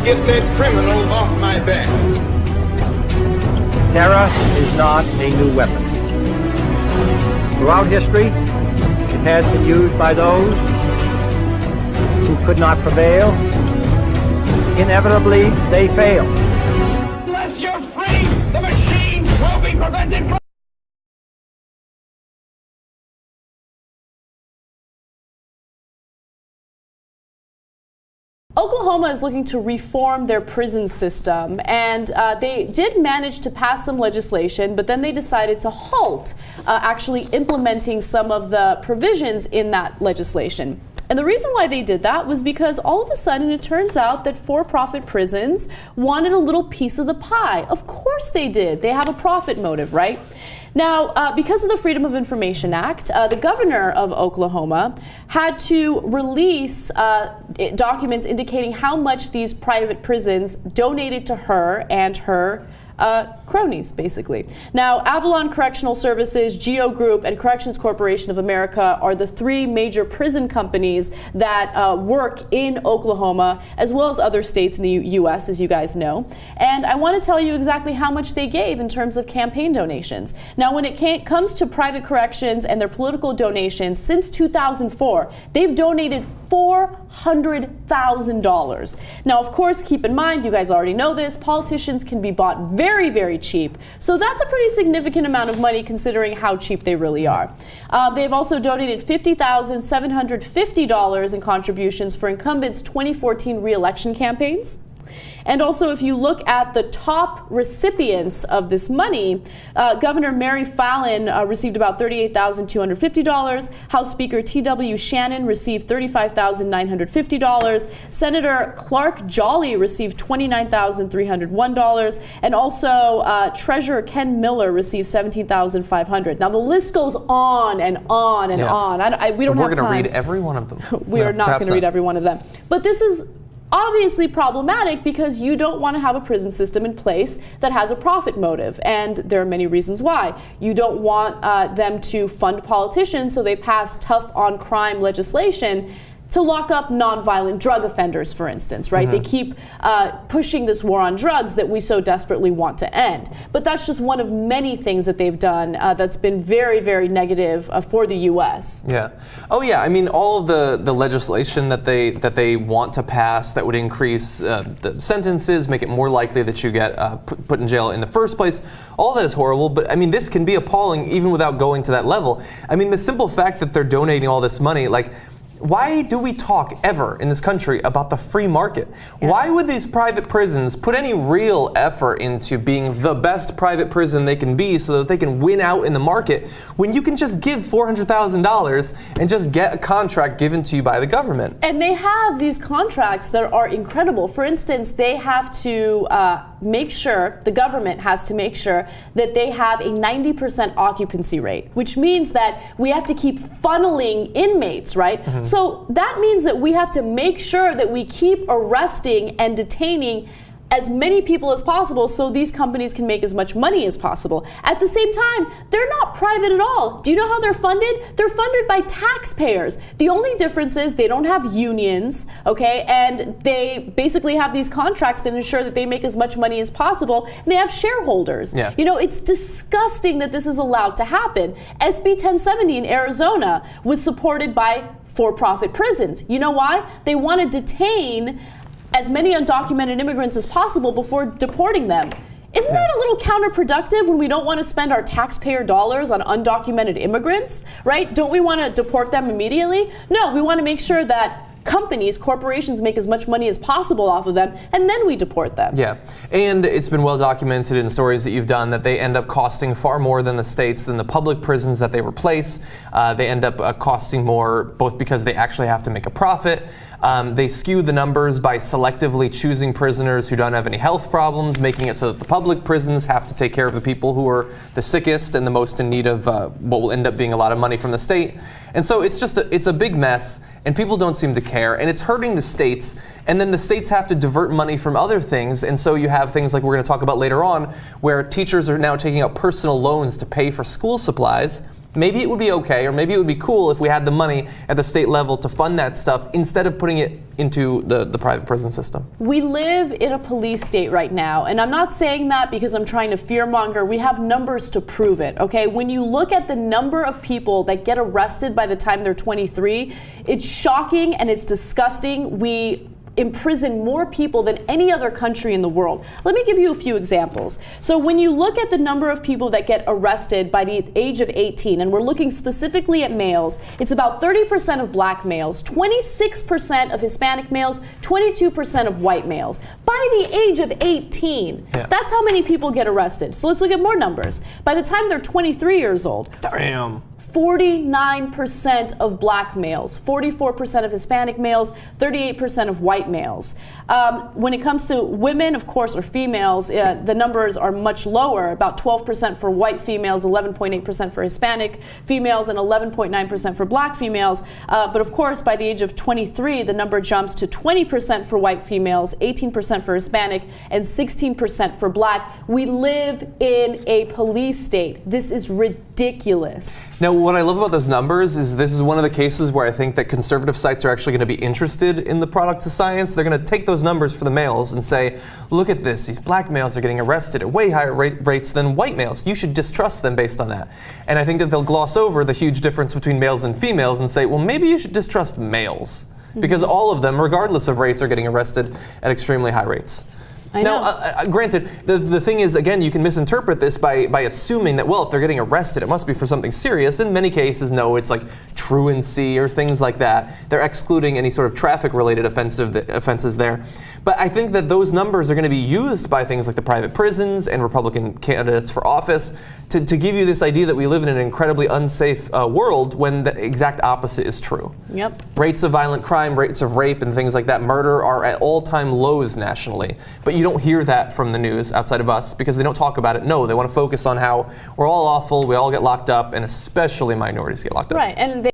to get that criminal off my back. Terror is not a new weapon. Throughout history, it has been used by those who could not prevail. Inevitably, they fail. Unless you're free, the machine will be prevented from... Oklahoma is looking to reform their prison system, and they did manage to pass some legislation, but then they decided to halt actually implementing some of the provisions in that legislation. And the reason why they did that was because all of a sudden it turns out that for-profit prisons wanted a little piece of the pie. Of course they did. They have a profit motive, right? Now, because of the Freedom of Information Act, the governor of Oklahoma had to release documents indicating how much these private prisons donated to her and her cronies, basically. Now, Avalon Correctional Services, Geo Group, and Corrections Corporation of America are the three major prison companies that work in Oklahoma, as well as other states in the U.S., as you guys know. And I want to tell you exactly how much they gave in terms of campaign donations. Now, when it comes to private corrections and their political donations, since 2004, they've donated $400,000. Now, of course, keep in mind, you guys already know this, politicians can be bought very, very cheap. So that's a pretty significant amount of money considering how cheap they really are. They've also donated $50,750 in contributions for incumbents' 2014 re-election campaigns. And also, if you look at the top recipients of this money, Governor Mary Fallin received about $38,250. House Speaker T.W. Shannon received $35,950. Senator Clark Jolly received $29,301. And also, Treasurer Ken Miller received $17,500. Now, the list goes on and on and on. We don't have time. We're going to read every one of them. We are not going to read every one of them. But this is obviously problematic because you don't want to have a prison system in place that has a profit motive, and there are many reasons why. You don't want them to fund politicians, so they pass tough on crime legislation to lock up nonviolent drug offenders, for instance, right? They keep pushing this war on drugs that we so desperately want to end. But that's just one of many things that they've done that's been very, very negative for the U.S. Yeah. Oh, yeah. I mean, all of the legislation that they want to pass that would increase the sentences, make it more likely that you get put in jail in the first place, all that is horrible. But I mean, this can be appalling even without going to that level. I mean, the simple fact that they're donating all this money, like, why do we talk ever in this country about the free market? Yeah. Why would these private prisons put any real effort into being the best private prison they can be so that they can win out in the market when you can just give $400,000 and just get a contract given to you by the government? And they have these contracts that are incredible. For instance, they have to make sure, the government has to make sure that they have a 90% occupancy rate, which means that we have to keep funneling inmates, right? So that means that we have to make sure that we keep arresting and detaining as many people as possible so these companies can make as much money as possible. At the same time, they're not private at all. Do you know how they're funded? They're funded by taxpayers. The only difference is they don't have unions, okay, and they basically have these contracts that ensure that they make as much money as possible, and they have shareholders. Yeah. You know, it's disgusting that this is allowed to happen. SB 1070 in Arizona was supported by for-profit prisons. You know why? They want to detain as many undocumented immigrants as possible before deporting them. Isn't that a little counterproductive when we don't want to spend our taxpayer dollars on undocumented immigrants, right? Don't we want to deport them immediately? No, we want to make sure that companies, corporations make as much money as possible off of them, and then we deport them. Yeah, and it's been well documented in stories that you've done that they end up costing far more than the states, than the public prisons that they replace. They end up costing more both because they actually have to make a profit. They skew the numbers by selectively choosing prisoners who don't have any health problems, making it so that the public prisons have to take care of the people who are the sickest and the most in need of what will end up being a lot of money from the state. And so it's just it's a big mess, and people don't seem to care, and it's hurting the states, and then the states have to divert money from other things, and so you have things like we're going to talk about later on, where teachers are now taking out personal loans to pay for school supplies, maybe it would be okay, or maybe it would be cool if we had the money at the state level to fund that stuff instead of putting it into the private prison system. We live in a police state right now, and I'm not saying that because I'm trying to fearmonger. We have numbers to prove it, okay? When you look at the number of people that get arrested by the time they're 23, it's shocking and it's disgusting. We imprison more people than any other country in the world. Let me give you a few examples. So when you look at the number of people that get arrested by the age of 18, and we're looking specifically at males, it's about 30% of black males, 26% of Hispanic males, 22% of white males. By the age of 18, that's how many people get arrested. So let's look at more numbers. By the time they're 23 years old, damn, 49% of black males, 44% of Hispanic males, 38% of white males. When it comes to women, of course, or females, the numbers are much lower, about 12% for white females, 11.8% for Hispanic females, and 11.9% for black females. But of course, by the age of 23, the number jumps to 20% for white females, 18% for Hispanic, and 16% for black. We live in a police state. This is ridiculous. Now, what I love about those numbers is this is one of the cases where I think that conservative sites are actually going to be interested in the products of science. They're going to take those numbers for the males and say, look at this, these black males are getting arrested at way higher rates than white males. You should distrust them based on that. And I think that they'll gloss over the huge difference between males and females and say, well, maybe you should distrust males. Because all of them, regardless of race, are getting arrested at extremely high rates. Now, granted, the thing is, again, you can misinterpret this by assuming that, well, if they're getting arrested, it must be for something serious. In many cases, no, it's like truancy or things like that. They're excluding any sort of traffic-related offenses there. But I think that those numbers are going to be used by things like the private prisons and Republican candidates for office to give you this idea that we live in an incredibly unsafe world when the exact opposite is true. Yep. Rates of violent crime, rates of rape, and things like that, murder, are at all-time lows nationally. But you don't hear that from the news outside of us because they don't talk about it. No, they want to focus on how we're all awful, we all get locked up, and especially minorities get locked up. Right, and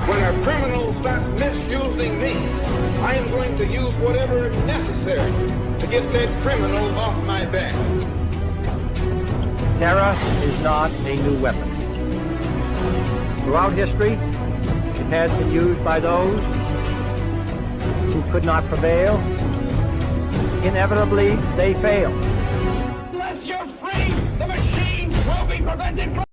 When a criminal starts misusing me, I am going to use whatever is necessary to get that criminal off my back. Terror is not a new weapon. Throughout history, it has been used by those who could not prevail. Inevitably, they failed. Unless you're free, the machine will be prevented from